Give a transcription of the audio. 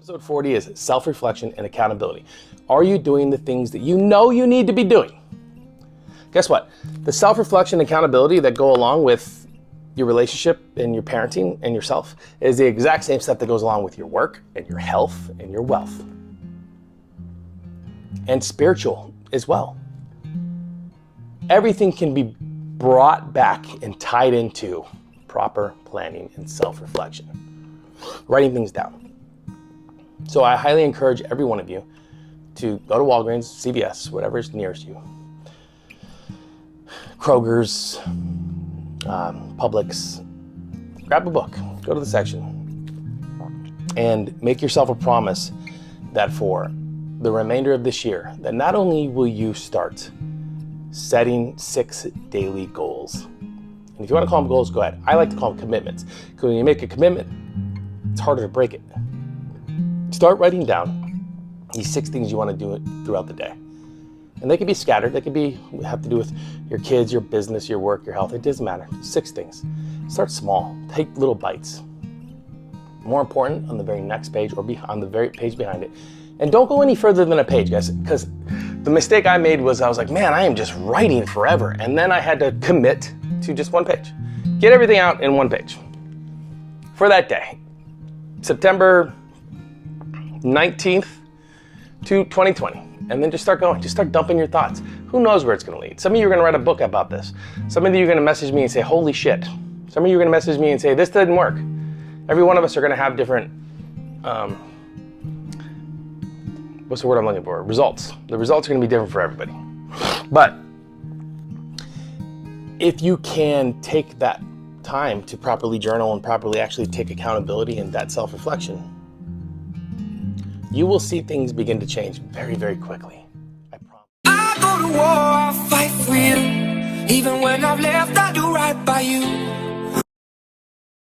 Episode 40 is self-reflection and accountability. Are you doing the things that you know you need to be doing? Guess what? The self-reflection and accountability that go along with your relationship and your parenting and yourself is the exact same stuff that goes along with your work and your health and your wealth. And spiritual as well. Everything can be brought back and tied into proper planning and self-reflection. Writing things down. So I highly encourage every one of you to go to Walgreens, CVS, whatever is nearest you, Kroger's, Publix, grab a book, go to the section, and make yourself a promise that for the remainder of this year, that not only will you start setting 6 daily goals, and if you want to call them goals, go ahead. I like to call them commitments, because when you make a commitment, it's harder to break it. Start writing down these 6 things you want to do throughout the day. And they can be scattered. They can have to do with your kids, your business, your work, your health. It doesn't matter. 6 things. Start small. Take little bites. More important, on the very next page or on the very page behind it. And don't go any further than a page, guys, because the mistake I made was I was like, man, I am just writing forever. And then I had to commit to just 1 page. Get everything out in 1 page for that day. September 19th to 2020. And then just start going. Just start dumping your thoughts. Who knows where it's going to lead? Some of you are going to write a book about this. Some of you are going to message me and say, holy shit. Some of you are going to message me and say, this didn't work. Every one of us are going to have different, what's the word I'm looking for? Results. The results are going to be different for everybody. But if you can take that time to properly journal and properly actually take accountability and that self-reflection, you will see things begin to change very, very quickly. I promise. I go to war, I'll fight for you. Even when I've left, I do right by you.